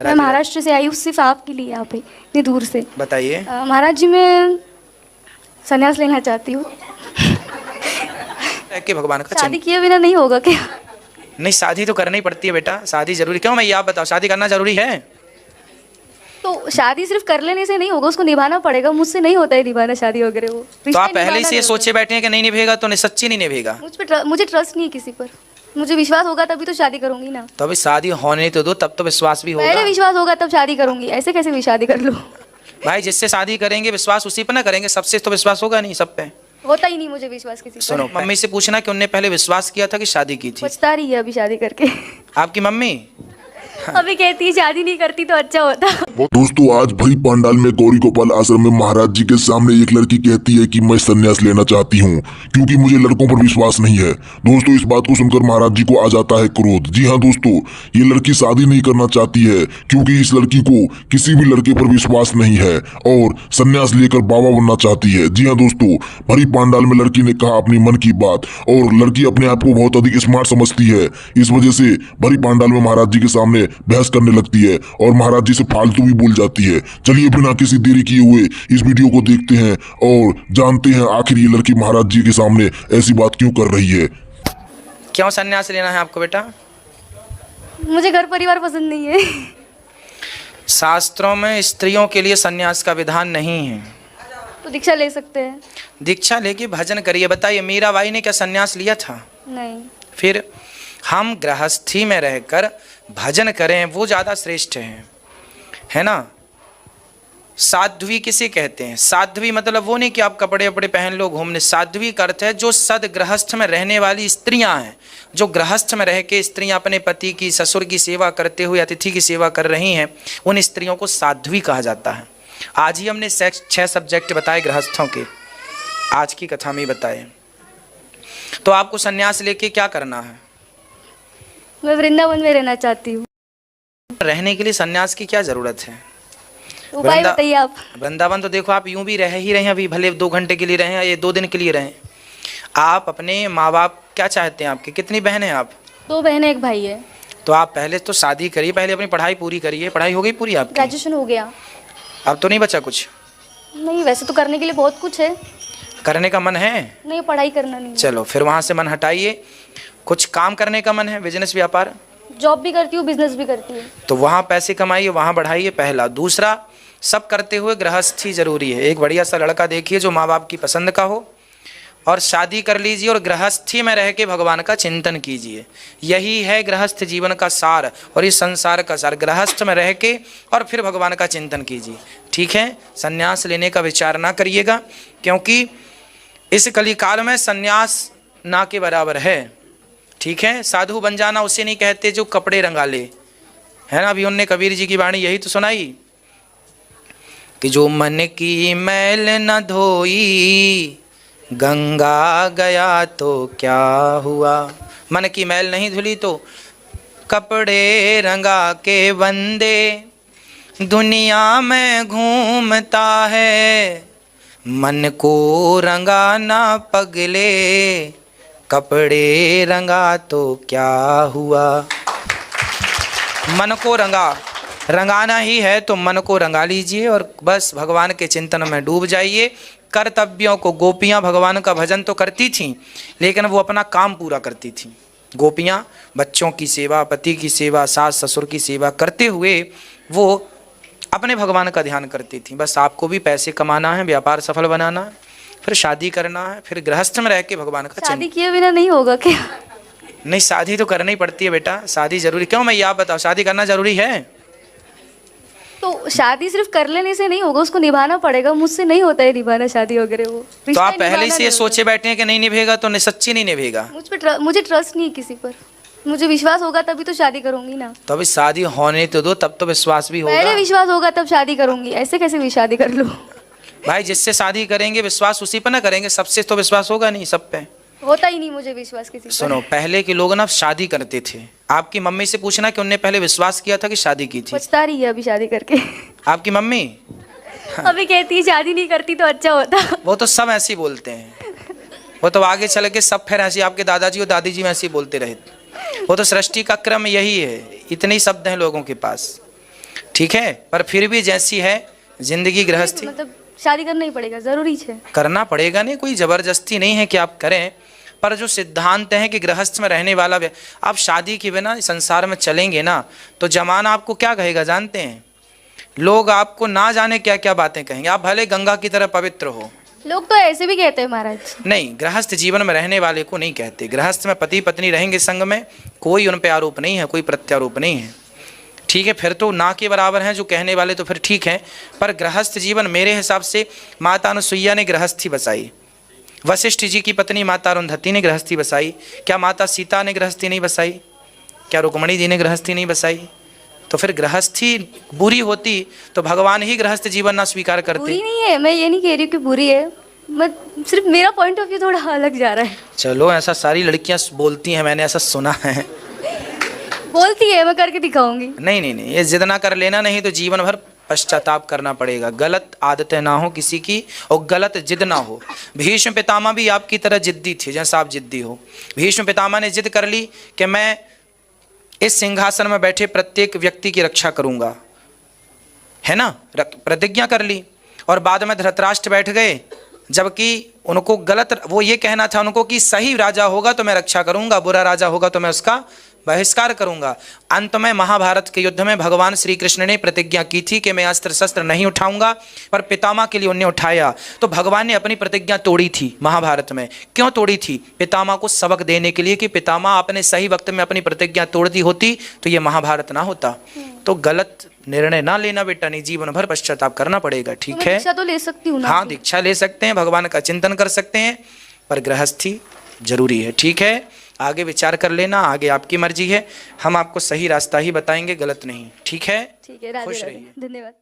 मैं महाराष्ट्र से आई हूँ सिर्फ आपके लिए, यहाँ पे इतनी दूर से। बताइए। महाराज जी, मैं संन्यास लेना चाहती हूँ। कि भगवान का शादी किए बिना नहीं होगा क्या? नहीं, शादी तो करनी पड़ती है बेटा, शादी जरूरी। क्यों, मैं ये आप बताओ, शादी करना जरूरी है? तो शादी सिर्फ कर लेने से नहीं होगा, उसको निभाना पड़ेगा। मुझसे नहीं होता है निभाना शादी वगैरह। वो तो आप पहले से ये सोचे बैठे हैं कि नहीं निभेगा, तो सच्ची नहीं निभेगा। मुझे ट्रस्ट नहीं है किसी पर। मुझे विश्वास होगा तभी तो शादी करूंगी ना। तो अभी शादी होने तो दो, तब तो विश्वास भी होगा। पहले विश्वास होगा तब शादी करूंगी, ऐसे कैसे भी शादी कर लूं? भाई, जिससे शादी करेंगे विश्वास उसी पर ना करेंगे, सबसे तो विश्वास होगा नहीं, सब पे होता ही नहीं मुझे विश्वास किसी पर। सुनो, मम्मी से पूछना कि उनने पहले विश्वास किया था कि शादी की थी। पछता रही है अभी शादी करके। आपकी मम्मी अभी कहती है शादी नहीं करती तो अच्छा होता। दोस्तों, आज भरी पांडाल में गौरी गोपाल आश्रम में महाराज जी के सामने एक लड़की कहती है कि मैं संन्यास लेना चाहती हूँ क्योंकि मुझे लड़कों पर विश्वास नहीं है। दोस्तों, इस बात को सुनकर महाराज जी को आ जाता है क्रोध। जी हाँ दोस्तों, ये लड़की शादी नहीं करना चाहती है क्योंकि इस लड़की को किसी भी लड़के पर विश्वास नहीं है और संन्यास लेकर बाबा बनना चाहती है। जी हाँ दोस्तों, भरी पांडाल में लड़की ने कहा अपनी मन की बात और लड़की अपने आप को बहुत अधिक स्मार्ट समझती है। इस वजह से भरी पांडाल में महाराज जी के सामने बहस करने लगती है और महाराज जी से फालतू भी बोल जाती है। चलिए बिना किसी देरी किए हुए इस वीडियो को देखते हैं और जानते हैं आखिर ये लड़की महाराज जी के सामने ऐसी बात क्यों कर रही है। क्यों संन्यास लेना है आपको बेटा? मुझे घर परिवार पसंद नहीं है। शास्त्रों में स्त्रियों के लिए संन्यास का विधान नहीं है। तो दीक्षा ले सकते हैं। दीक्षा लेके भजन करिए। बताइए, मीराबाई ने क्या संन्यास लिया था? नहीं। फिर हम गृहस्थी में रहकर भजन करें, वो ज़्यादा श्रेष्ठ है ना। साध्वी किसे कहते हैं? साध्वी मतलब वो नहीं कि आप कपड़े वपड़े पहन लो घूमने। साध्वी का अर्थ है जो सद गृहस्थ में रहने वाली स्त्रियां हैं। जो गृहस्थ में रह के स्त्रियां अपने पति की, ससुर की सेवा करते हुए अतिथि की सेवा कर रही हैं, उन स्त्रियों को साध्वी कहा जाता है। आज ही हमने 6 सब्जेक्ट बताए गृहस्थों के, आज की कथा में बताए। तो आपको संन्यास लेके क्या करना है? मैं वृंदावन में रहना चाहती हूँ। रहने के लिए संन्यास की क्या जरूरत है? उपाय बताइए आप। वृंदावन तो देखो, आप यूं भी रह ही रहे हैं, अभी भले 2 घंटे के लिए रहे हैं या 2 दिन के लिए रहे। आप अपने माँ बाप क्या चाहते हैं? आपके कितनी बहनें हैं? आप 2 बहनें 1 भाई है। तो आप पहले तो शादी करिए, पहले अपनी पढ़ाई पूरी करिए। पढ़ाई हो गई पूरी आपकी? ग्रेजुएशन हो गया। अब तो नहीं बचा कुछ? नहीं, वैसे तो करने के लिए बहुत कुछ है। करने का मन है? नहीं, पढ़ाई करना नहीं। चलो फिर वहाँ से मन हटाइए। कुछ काम करने का मन है? बिजनेस व्यापार? जॉब भी करती हूँ, बिजनेस भी करती हूँ। तो वहाँ पैसे कमाइए, वहाँ बढ़ाइए, पहला। दूसरा, सब करते हुए गृहस्थी जरूरी है। एक बढ़िया सा लड़का देखिए जो माँ बाप की पसंद का हो और शादी कर लीजिए और गृहस्थी में रह के भगवान का चिंतन कीजिए। यही है गृहस्थ जीवन का सार और इस संसार का सार। गृहस्थ में रह के और फिर भगवान का चिंतन कीजिए, ठीक है। संन्यास लेने का विचार ना करिएगा क्योंकि इस कलिकाल में संन्यास ना के बराबर है, ठीक है। साधु बन जाना उसे नहीं कहते जो कपड़े रंगा ले, है ना। अभी उनने कबीर जी की वाणी यही तो सुनाई कि जो मन की मैल न धोई गंगा गया तो क्या हुआ। मन की मैल नहीं धुली तो कपड़े रंगा के बंदे दुनिया में घूमता है। मन को रंगा ना पगले कपड़े रंगा तो क्या हुआ। मन को रंगाना ही है तो मन को रंगा लीजिए और बस भगवान के चिंतन में डूब जाइए। कर्तव्यों को, गोपियाँ भगवान का भजन तो करती थीं लेकिन वो अपना काम पूरा करती थीं। गोपियाँ बच्चों की सेवा, पति की सेवा, सास ससुर की सेवा करते हुए वो अपने भगवान का ध्यान करती थीं। बस आपको भी पैसे कमाना है, व्यापार सफल बनाना है, फिर शादी करना है, फिर गृहस्थ में रह के भगवान का शादी किए बिना नहीं होगा क्या? नहीं, शादी तो करनी पड़ती है बेटा, शादी जरूरी। क्यों, मैं ये आप बताओ, शादी करना जरूरी है? तो शादी सिर्फ कर लेने से नहीं होगा, उसको निभाना पड़ेगा। मुझसे नहीं होता है निभाना शादी वगैरह। वो तो आप पहले से ये सोचे बैठे हैं कि नहीं निभेगा, तो सच्ची नहीं निभेगा। मुझे ट्रस्ट नहीं है किसी पर। मुझे विश्वास होगा तभी तो शादी करूंगी ना। तो अभी शादी होने तो दो, तब तो विश्वास भी होगा। पहले विश्वास होगा तब शादी करूंगी, ऐसे कैसे भी शादी कर लूं? भाई, जिससे शादी करेंगे विश्वास उसी पर ना करेंगे, सबसे तो विश्वास होगा नहीं, सब पे होता ही नहीं मुझे विश्वास किसी पर। सुनो, पहले के लोग ना शादी करते थे। आपकी मम्मी से पूछना कि उनने पहले विश्वास किया था कि शादी की थी। पछता रही है अभी शादी करके। आपकी मम्मी अभी कहती है शादी नहीं करती तो अच्छा होता। वो तो सब ऐसे ही बोलते हैं। वो तो आगे चल के सब फिर ऐसे, आपके दादाजी और दादी जी में ऐसे ही बोलते रहे। वो तो सृष्टि का क्रम यही है, इतने ही शब्द हैं लोगों के पास। ठीक है, पर फिर भी जैसी है जिंदगी गृहस्थी, मतलब शादी करना ही पड़ेगा, जरूरी है। करना पड़ेगा, नहीं कोई जबरदस्ती नहीं है कि आप करें, पर जो सिद्धांत है कि गृहस्थ में रहने वाला आप शादी के बिना संसार में चलेंगे ना, तो जमाना आपको क्या कहेगा जानते हैं? लोग आपको ना जाने क्या क्या बातें कहेंगे। आप भले गंगा की तरह पवित्र हो, लोग तो ऐसे भी कहते हैं महाराज। नहीं, गृहस्थ जीवन में रहने वाले को नहीं कहते। गृहस्थ में पति पत्नी रहेंगे संग में, कोई उन पे आरोप नहीं है, कोई प्रत्यारोप नहीं है, ठीक है। फिर तो ना के बराबर हैं जो कहने वाले, तो फिर ठीक है। पर गृहस्थ जीवन मेरे हिसाब से माता अनुसुईया ने गृहस्थी बसाई, वशिष्ठ जी की पत्नी माता अरुंधति ने गृहस्थी बसाई, क्या माता सीता ने गृहस्थी नहीं बसाई? क्या रुक्मणी जी ने गृहस्थी नहीं बसाई? तो फिर गृहस्थी बुरी होती तो भगवान ही गृहस्थ जीवन ना स्वीकार करते। बुरी नहीं है, मैं ये नहीं कह रही हूँ कि बुरी है, मैं सिर्फ मेरा पॉइंट ऑफ व्यू थोड़ा अलग जा रहा है। चलो, ऐसा सारी लड़कियां बोलती हैं, मैंने ऐसा सुना है। बोलती है, मैं करके दिखाऊंगी। नहीं नहीं नहीं, ये जिद ना कर लेना, नहीं तो जीवन भर पश्चाताप करना पड़ेगा। गलत आदतें ना हो किसी की और गलत जिद ना हो। भीष्म पितामह भी आपकी तरह जिद्दी थे जैसा आप जिद्दी हो। भीष्म पितामह ने जिद कर ली कि मैं इस सिंहासन में बैठे प्रत्येक व्यक्ति की रक्षा करूंगा, है ना, प्रतिज्ञा कर ली। और बाद में धृतराष्ट्र बैठ गए, जबकि उनको गलत, वो ये कहना था उनको कि सही राजा होगा तो मैं रक्षा करूंगा, बुरा राजा होगा तो मैं उसका बहिष्कार करूंगा। अंत में महाभारत के युद्ध में भगवान श्री कृष्ण ने प्रतिज्ञा की थी कि मैं अस्त्र शस्त्र नहीं उठाऊंगा, पर पितामह के लिए उन्हें उठाया। तो भगवान ने अपनी प्रतिज्ञा तोड़ी थी महाभारत में। क्यों तोड़ी थी? पितामह को सबक देने के लिए कि पितामह आपने सही वक्त में अपनी प्रतिज्ञा तोड़ दी होती तो ये महाभारत ना होता। तो गलत निर्णय ना लेना बेटा, नहीं, जीवन भर पश्चाताप करना पड़ेगा, ठीक है। दीक्षा तो ले सकती हूँ ना? हाँ, दीक्षा ले सकते हैं, भगवान का चिंतन कर सकते हैं, पर गृहस्थी जरूरी है, ठीक है। आगे विचार कर लेना, आगे आपकी मर्जी है, हम आपको सही रास्ता ही बताएंगे, गलत नहीं, ठीक है। ठीक है, राधे खुश राधे, रहिए। धन्यवाद।